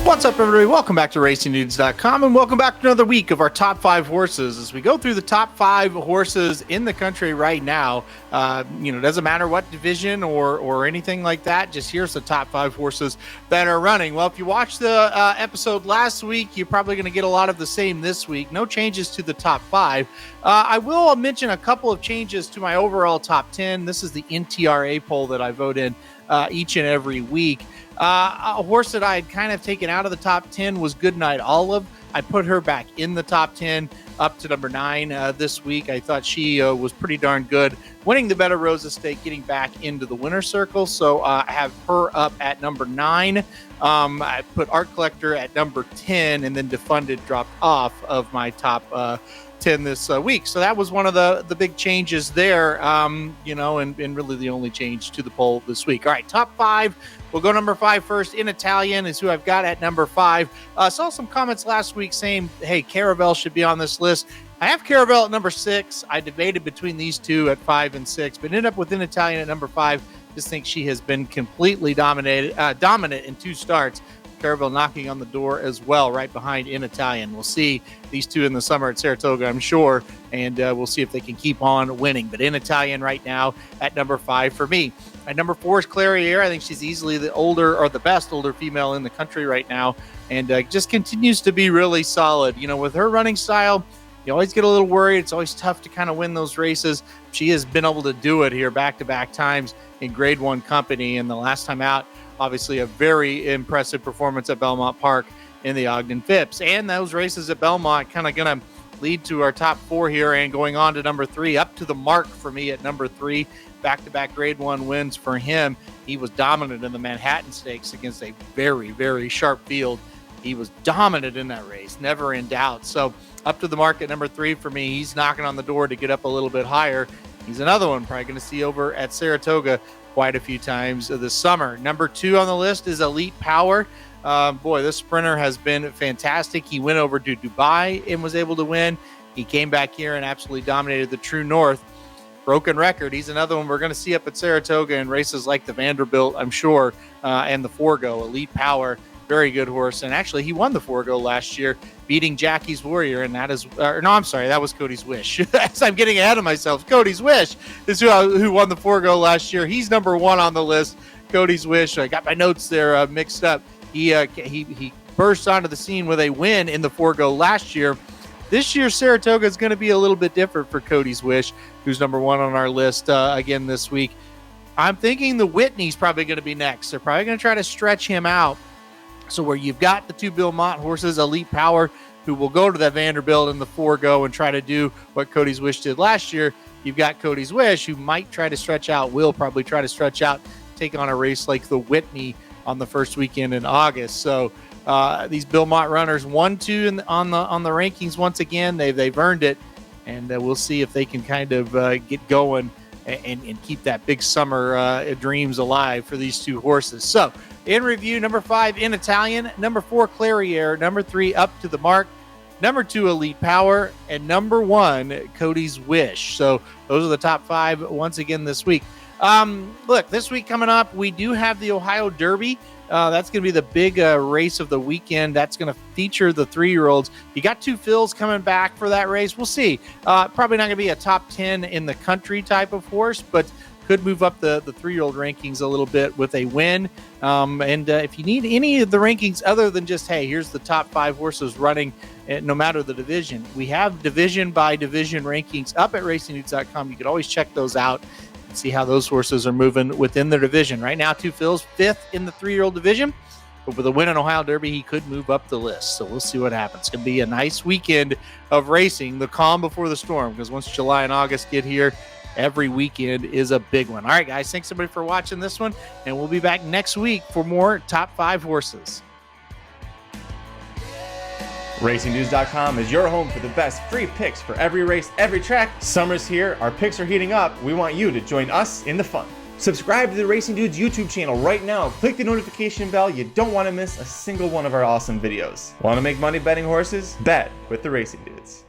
What's up, everybody? Welcome back to RacingDudes.com, and welcome back to another week of our top 5 horses. As we go through the top 5 horses in the country right now, doesn't matter what division or anything like that. Just here's the top 5 horses that are running. Well, if you watched the episode last week, you're probably going to get a lot of the same this week. No changes to the top 5. I will mention a couple of changes to my overall top 10. This is the NTRA poll that I vote in each and every week. A horse that I had kind of taken out of the top 10 was Goodnight Olive. I put her back in the top 10 up to number 9 this week. I thought she was pretty darn good, winning the Better Rose Estate, getting back into the winner's circle. So I have her up at number 9. I put Art Collector at number 10, and then Defunded dropped off of my top 10 this week. So that was one of the big changes there, and really the only change to the poll this week. All right, top 5. We'll go number 5 first. In Italian is who I've got at number 5. Saw some comments last week saying, hey, Caravel should be on this list. I have Caravel at number 6. I debated between these two at 5 and 6, but ended up with In Italian at number 5. Just think she has been completely dominant in 2 starts. Caravel knocking on the door as well, right behind In Italian. We'll see these two in the summer at Saratoga, I'm sure, and we'll see if they can keep on winning. But In Italian right now at number 5 for me. At number 4 is Clairiere. I think she's easily the best older female in the country right now, and just continues to be really solid. With her running style, you always get a little worried. It's always tough to kind of win those races. She has been able to do it here back-to-back times in Grade 1 company, and the last time out, obviously a very impressive performance at Belmont Park in the Ogden Phipps. And those races at Belmont kind of going to lead to our top 4 here, and going on to number 3, up to the mark for me at number 3. Back-to-back Grade 1 wins for him. He was dominant in the Manhattan Stakes against a very, very sharp field. He was dominant in that race, never in doubt. So up to the mark at number 3 for me. He's knocking on the door to get up a little bit higher. He's another one probably going to see over at Saratoga quite a few times this summer. Number 2 on the list is Elite Power. This sprinter has been fantastic. He went over to Dubai and was able to win. He came back here and absolutely dominated the True North. Broken record. He's another one we're going to see up at Saratoga in races like the Vanderbilt, I'm sure, and the Forgo. Elite Power, very good horse. And actually, he won the Forgo last year, beating Jackie's Warrior, and that was Cody's Wish. As I'm getting ahead of myself, Cody's Wish is who won the Forgo last year. He's number 1 on the list. Cody's Wish. I got my notes there mixed up. He burst onto the scene with a win in the Forgo last year. This year, Saratoga is going to be a little bit different for Cody's Wish, who's number 1 on our list again this week. I'm thinking the Whitney's probably going to be next. They're probably going to try to stretch him out. So where you've got the 2 Belmont horses, Elite Power, who will go to that Vanderbilt in the Forgo and try to do what Cody's Wish did last year, you've got Cody's Wish, who might try to stretch out, will probably try to stretch out, take on a race like the Whitney on the first weekend in August. So these Belmont runners 1-2 on the rankings once again. They've earned it, and we'll see if they can kind of get going and keep that big summer dreams alive for these 2 horses. So in review, number 5 In Italian, number 4 Clairiere, number 3 Up to the Mark, number 2 Elite Power, and number 1 Cody's Wish. So those are the top 5 once again this week. Look, this week coming up, we do have the Ohio Derby. That's going to be the big race of the weekend. That's going to feature the 3-year-olds. You got 2 fills coming back for that race. We'll see. Probably not going to be a top 10 in the country type of horse, but could move up the 3-year-old rankings a little bit with a win. And if you need any of the rankings other than just, hey, here's the top 5 horses running, no matter the division, we have division by division rankings up at RacingDudes.com. You could always check those out and see how those horses are moving within their division. Right now, 2 fills, 5th in the 3-year-old division. But with a win in Ohio Derby, he could move up the list. So we'll see what happens. It's going to be a nice weekend of racing, the calm before the storm, because once July and August get here, every weekend is a big one. All right, guys, thanks everybody for watching this one, and we'll be back next week for more top 5 horses. RacingDudes.com is your home for the best free picks for every race, every track. Summer's here, our picks are heating up. We want you to join us in the fun. Subscribe to the Racing Dudes YouTube channel right now. Click the notification bell. You don't want to miss a single one of our awesome videos. Want to make money betting horses? Bet with the Racing Dudes.